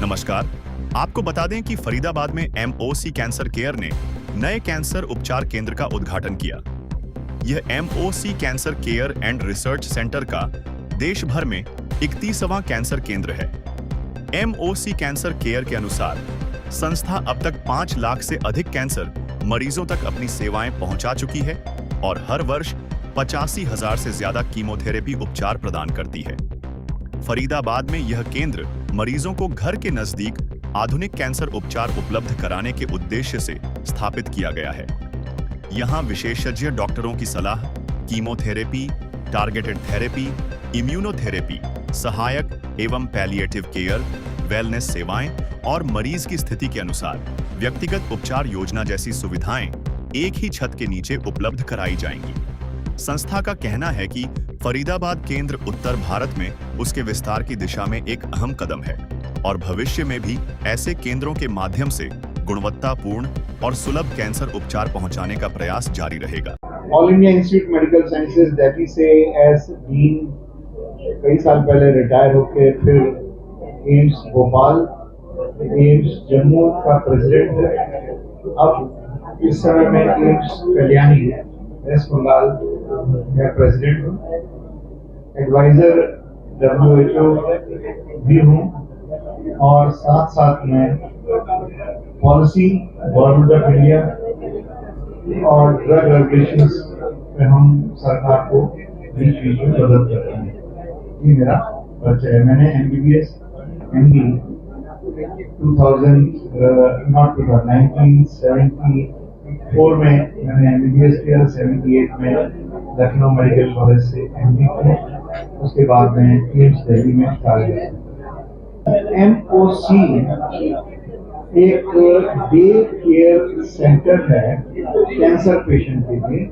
नमस्कार। आपको बता दें कि फरीदाबाद में एमओसी कैंसर केयर ने नए कैंसर उपचार केंद्र का उद्घाटन किया। यह MOC cancer care and research centre का देश भर में 31वां कैंसर केंद्र है। एमओसी कैंसर केयर के अनुसार संस्था अब तक 5 लाख से अधिक कैंसर मरीजों तक अपनी सेवाएं पहुंचा चुकी है और हर वर्ष 85,000 से ज्यादा कीमोथेरेपी उपचार प्रदान करती है। फरीदाबाद में यह केंद्र मरीजों को घर के नजदीक आधुनिक कैंसर उपचार उपलब्ध कराने के उद्देश्य से स्थापित किया गया है। यहाँ विशेषज्ञ डॉक्टरों की सलाह, कीमोथेरेपी, टारगेटेड थेरेपी, इम्यूनोथेरेपी, सहायक एवं पैलिएटिव केयर, वेलनेस सेवाएं और मरीज की स्थिति के अनुसार व्यक्तिगत उपचार योजना जैसी सुविधाएं एक ही छत के नीचे उपलब्ध कराई जाएंगी। संस्था का कहना है कि फरीदाबाद केंद्र उत्तर भारत में उसके विस्तार की दिशा में एक अहम कदम है और भविष्य में भी ऐसे केंद्रों के माध्यम से गुणवत्तापूर्ण और सुलभ कैंसर उपचार पहुंचाने का प्रयास जारी रहेगा। All India institute medical sciences Delhi से एज डीन कई साल पहले रिटायर होकर फिर एम्स भोपाल, एम्स जम्मू का प्रेसिडेंट है। अब इस समय में एम्स कल्याणी वेस्ट बंगाल का प्रेसिडेंट हूँ। एडवाइजर WHO भी हूँ और साथ साथ में पॉलिसी गवर्नमेंट ऑफ इंडिया और ड्रग रेगुलेशंस में हम सरकार को बीच में मदद करते हैं। ये मेरा परिचय है। मैंने MBBS MD 1974 में मैंने MBBS किया, 78 में लखनऊ मेडिकल कॉलेज से MD किया, उसके बाद में एम्स दिल्ली में कार्य किया। MOC एक डे केयर सेंटर है कैंसर पेशेंट के लिए,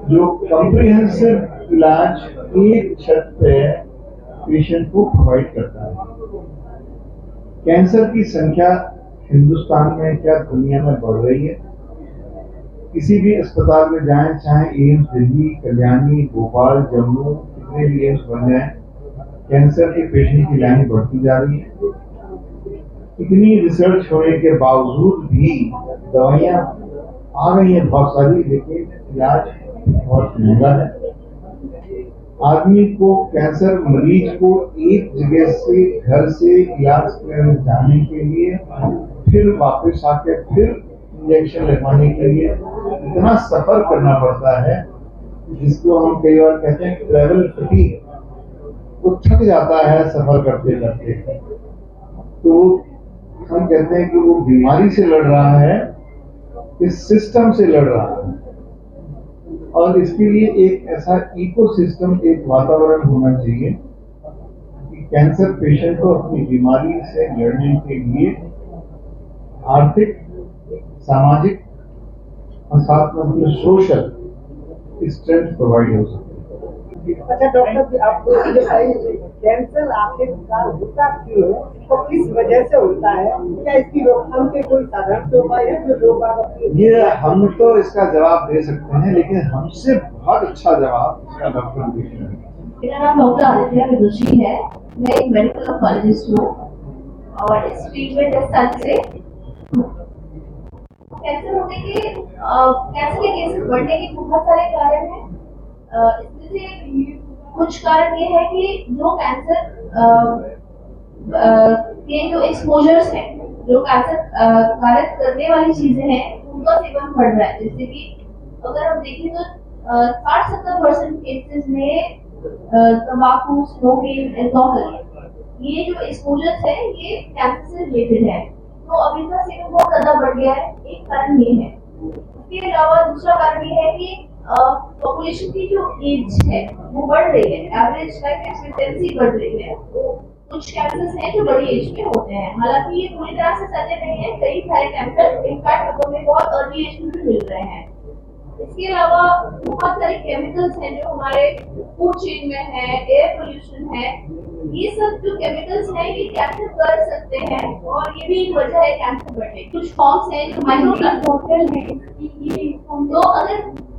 जो कॉम्प्रिहेंसिव इलाज एक छत पे पेशेंट को प्रोवाइड करता है। कैंसर की संख्या हिंदुस्तान में क्या दुनिया में बढ़ रही है। किसी भी अस्पताल में जाएं, चाहे एम्स दिल्ली, कल्याणी, भोपाल, जम्मू, कितने भी एम्स बन जाए, कैंसर के पेशेंट की लाइन बढ़ती जा रही है। इतनी रिसर्च होने के बावजूद भी दवाइयाँ आ रही हैं बहुत सारी, लेकिन इलाज बहुत महंगा है। आदमी को, कैंसर मरीज को एक जगह से, घर से इलाज करने जाने के लिए, फिर वापस आके फिर इंजेक्शन लगवाने के लिए इतना सफर करना पड़ता है, जिसको हम कई बार कहते हैं ट्रैवल फटीग। वो थक जाता है सफर करते करते। तो हम कहते हैं कि वो बीमारी से लड़ रहा है, इस सिस्टम से लड़ रहा है, और इसके लिए एक ऐसा इकोसिस्टम, एक वातावरण होना चाहिए कि कैंसर पेशेंट को अपनी बीमारी से लड़ने के लिए आर्थिक, सामाजिक और साथ में सोशल स्ट्रेंथ प्रोवाइड हो सके। अच्छा डॉक्टर, आपको ये बताइए, कैंसर आखिरकार होता क्यों है और किस वजह से होता है? क्या इसकी रोकथाम के कोई साधारण उपाय है जो लोग ये हम तो इसका जवाब दे सकते हैं, लेकिन हमसे बहुत अच्छा जवाब इसका डॉक्टर देंगे। मेरा नाम डॉक्टर आदित्य विदुषी है। मैं एक मेडिकल ऑन्कोलॉजिस्ट हूँ और इस फील्ड में 10 साल से। कैंसर होने के कैंसर के केसेस बढ़ने के बहुत सारे कारण हैं। इसमें से कुछ कारण ये है कि जो कैंसर के जो एक्सपोजर्स हैं, जो कैंसर कारक करने वाली चीजें हैं, उनका सेवन बढ़ रहा है। जैसे कि अगर हम देखें तो 60-70% केसेस में तंबाकू, स्मोकिंग, अल्कोहल, ये जो एक्सपोजर्स है ये कैंसर से रिलेटेड है। तो अब इनका सेवन बहुत ज्यादा बढ़ गया है, एक कारण ये है। इसके अलावा दूसरा कारण ये है कि पॉपुलेशन की जो एज है वो बढ़ रही है, एवरेज लाइफ एक्सपेक्टेंसी बढ़ रही है। तो कुछ कैंसर्स हैं जो बड़ी एज में होते हैं, हालांकि ये पूरी तरह से सत्य नहीं है। कई सारे कैंसर इनफैक्ट हमें बहुत अर्ली एज में भी मिल रहे हैं। इसके अलावा बहुत सारे केमिकल्स हैं जो हमारे फूड चेन में है, एयर पोल्यूशन है। ये सब जो केमिकल्स हैं ये कैंसर कर सकते हैं और ये भी वजह है कैंसर बढ़ने। कुछ फॉर्म्स हैं जो माइक्रोबैक्टीरियल हैं। तो अगर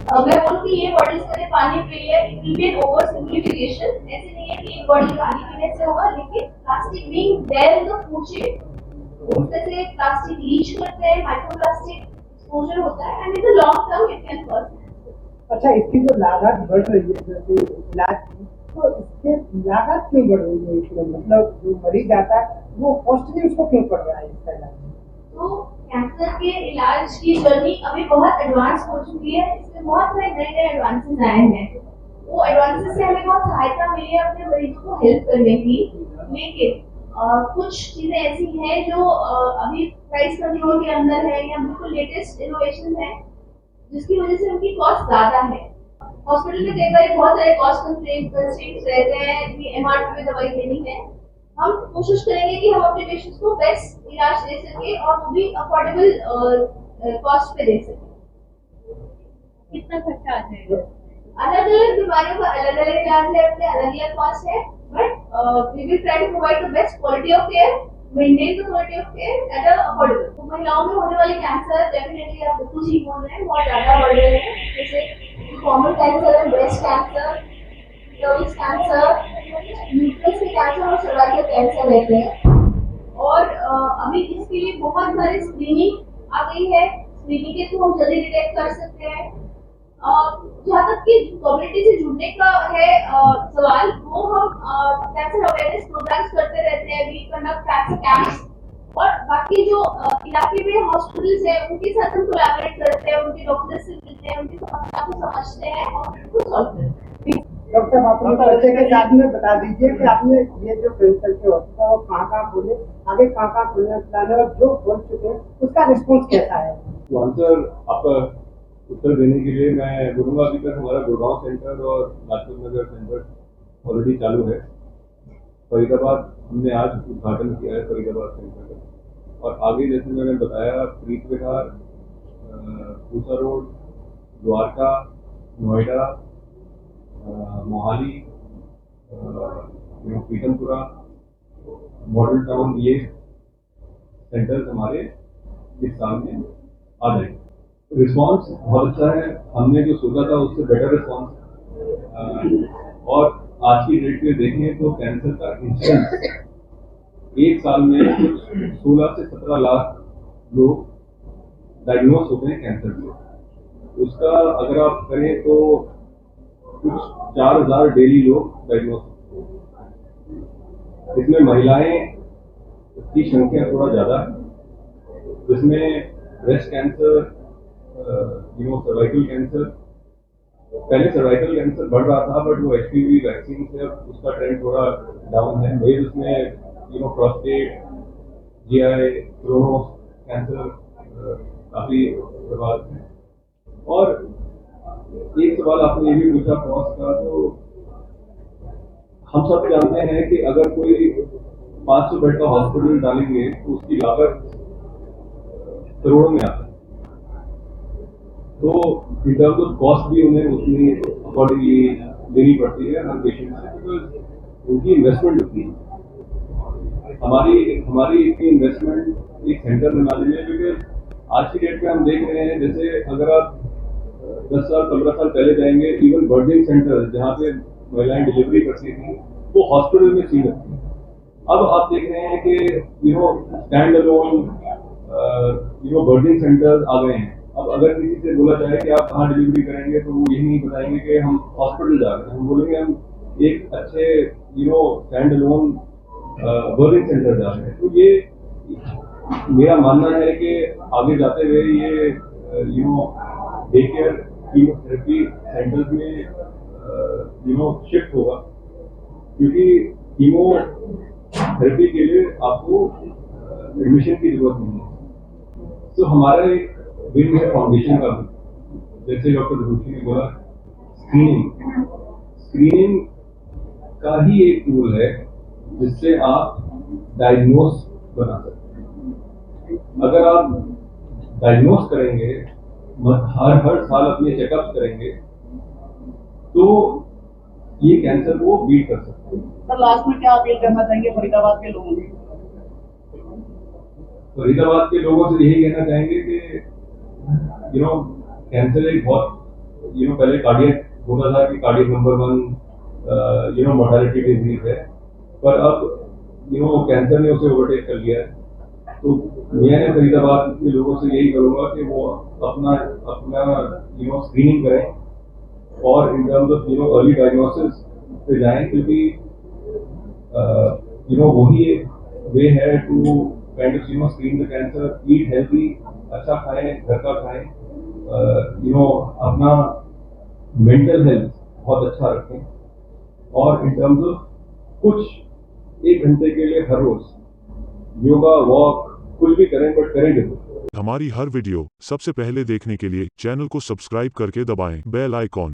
मैं बोलूँ कि ये वर्ड यूज करें पानी पिए, it will be an over simplification. ऐसे नहीं है कि एक बॉडी पानी पीने से होगा, लेकिन plastic being there in the food chain, उसमें से प्लास्टिक लीच करते हैं, माइक्रोप्लास्टिक एक्सपोजर होता है, and in the long term it can cause. अच्छा, इसकी जो लागत बढ़ रही है जैसे इलाज की, तो इसके लागत क्यों बढ़ रही है इसमें? मतलब जो मरीज आता है वो कॉस्टली उसको क्यों पड़ रहा है इसका इलाज? तो कैंसर के इलाज की जर्नी अभी बहुत एडवांस हो चुकी है, इसमें बहुत सारे नए नए एडवांसेस आए हैं। वो एडवांसेस से हमें बहुत सहायता मिली है अपने मरीजों को हेल्प करने की, लेकिन कुछ चीजें ऐसी हैं जो अभी प्राइस कंट्रोल के अंदर है या बिल्कुल लेटेस्ट इनोवेशन है, जिसकी वजह से उनकी कॉस्ट ज्यादा है। हॉस्पिटल में कई बार बहुत सारे कॉस्ट कंस्ट्रेंट्स रहते हैं कि एमआरपी पे दवाई देनी है। हम कोशिश करेंगे कि हम अपने पेशेंट्स को बेस्ट इलाज दे सके और वो भी अफोर्डेबल कॉस्ट पे दे सके। कितना खर्चा आ जाएगा? अलग अलग बीमारियों का अलग अलग इलाज है, अपने अलग अलग कॉस्ट है, but we will try to provide the best quality of care, maintain the quality of care at a affordable. तो महिलाओं में होने वाले कैंसर डेफिनेटली आप बिल्कुल ठीक बोल रहे हैं, बहुत ज्यादा बढ़ रहे हैं, जैसे कॉमन कैंसर है, breast cancer, cervix cancer, uterus के कैंसर और सर्वाइकल कैंसर रहते हैं। और अभी इसके लिए बहुत सारी स्क्रीनिंग आ गई है, स्क्रीनिंग के थ्रू हम जल्दी डिटेक्ट कर सकते हैं। जहाँ तक कि कम्युनिटी से जुड़ने का है सवाल, वो हम कैंसर अवेयरनेस प्रोग्राम्स करते रहते हैं, वी कंडक्ट कैंसर कैंप्स, और बाकी जो इलाके में हॉस्पिटल्स है उनके साथ हम कोलैबोरेट करते हैं, उनके डॉक्टर्स से मिलते हैं, उनकी समस्या को समझते हैं और उनको सॉल्व करते हैं। डॉक्टर साहब, आप लोग बच्चे के साथ में बता दीजिए कि आपने ये जो कैंसर के हॉस्पिटल कहाँ खोले, आगे कहाँ खोलने प्लान है, और जो खोल चुके हैं उसका रिस्पॉन्स कैसा है? तो आंसर आपका उत्तर देने के लिए मैं बोलूँगा, अभी तक हमारा गुड़गांव सेंटर और लाजपत नगर सेंटर ऑलरेडी चालू है। फरीदाबाद हमने आज उद्घाटन किया है, फरीदाबाद सेंटर का, और आगे जैसे मैंने बताया Preet Vihar, Pusa Road, Dwarka, Noida, Mohali, Pitampura, Model Town, ये सेंटर्स हमारे इस साल में आ जाएंगे। रिस्पांस बहुत अच्छा है, हमने जो सोचा था उससे बेटर रिस्पांस। और आज की डेट में देखें तो कैंसर का इंसिडेंस एक साल में 16 से 17 लाख लोग डायग्नोस होते हैं कैंसर से। उसका अगर आप करें तो कुछ 4000 डेली लोग डायग्नोस होते हैं। इसमें महिलाएं की संख्या थोड़ा ज्यादा है, जिसमें ब्रेस्ट कैंसर, सर्वाइकल कैंसर, पहले सर्वाइकल कैंसर बढ़ रहा था, बट वो HPV वैक्सीन से अब उसका ट्रेंड थोड़ा डाउन है। वही उसमें प्रोस्टेट, GI, क्रोनोस कैंसर काफी प्रभावित है। और एक सवाल आपने ये भी पूछा कॉस्ट का, तो हम सब जानते हैं कि अगर कोई 500 बेड का हॉस्पिटल डालेंगे तो उसकी लागत करोड़ों में आता है। तो इन टर्म्स ऑफ कॉस्ट भी उन्हें उतनी अकॉर्डिंगली देनी पड़ती है हर पेशेंट से, बिकॉज उनकी इन्वेस्टमेंट उतनी है। हमारी इतनी इन्वेस्टमेंट एक सेंटर बनाने में, बिकॉज आज की डेट में हम देख रहे हैं, जैसे अगर आप 10 साल 15 साल पहले जाएंगे, इवन बर्थिंग सेंटर जहाँ पे महिलाएं डिलीवरी करती थी वो हॉस्पिटल में सीमित थी। अब आप देख रहे हैं कि स्टैंड अलोन बर्थिंग सेंटर्स आ गए हैं। अब अगर किसी से बोला जाए कि आप कहाँ डिलीवरी करेंगे तो वो यही नहीं बताएंगे कि हम हॉस्पिटल जा रहे हैं, हम बोलेंगे हम एक अच्छे स्टैंड अलोन बर्थिंग सेंटर जा रहे हैं। तो ये मेरा मानना है कि आगे जाते हुए ये डे केयर कीमोथेरेपी सेंटर्स में शिफ्ट होगा, क्योंकि कीमोथेरेपी के लिए आपको एडमिशन की जरूरत नहीं है। तो हमारा एक विंग है फाउंडेशन का भी, जैसे डॉक्टर जोशी ने बोला, स्क्रीनिंग का ही एक टूल है जिससे आप डायग्नोस बना सकते हैं। अगर आप डायग्नोस करेंगे, हर साल अपने चेकअप करेंगे, तो ये कैंसर को बीट कर सकते हैं। सर, लास्ट में क्या अपील करना चाहेंगे फरीदाबाद के लोगों से? फरीदाबाद के लोगों से यही कहना चाहेंगे कि कैंसर एक बहुत पहले कार्डियक होता था कि कार्डियक नंबर 1 मोर्टेलिटी डिजीज है, पर अब कैंसर ने उसे ओवरटेक कर लिया है। तो मैं फरीदाबाद के लोगों से यही करूँगा कि वो अपना स्क्रीनिंग करें और in terms of early diagnosis पे जाएं, क्योंकि वही एक वे है to kind of screen the cancer. Eat healthy, अच्छा खाएं, घर का खाएं, अपना मेंटल हेल्थ बहुत अच्छा रखें, और इन टर्म्स ऑफ कुछ 1 घंटे के लिए हर रोज योगा, वॉक, कुछ भी करें, बट करें जरूर। हमारी हर वीडियो सबसे पहले देखने के लिए चैनल को सब्सक्राइब करके दबाएं बेल आइकॉन।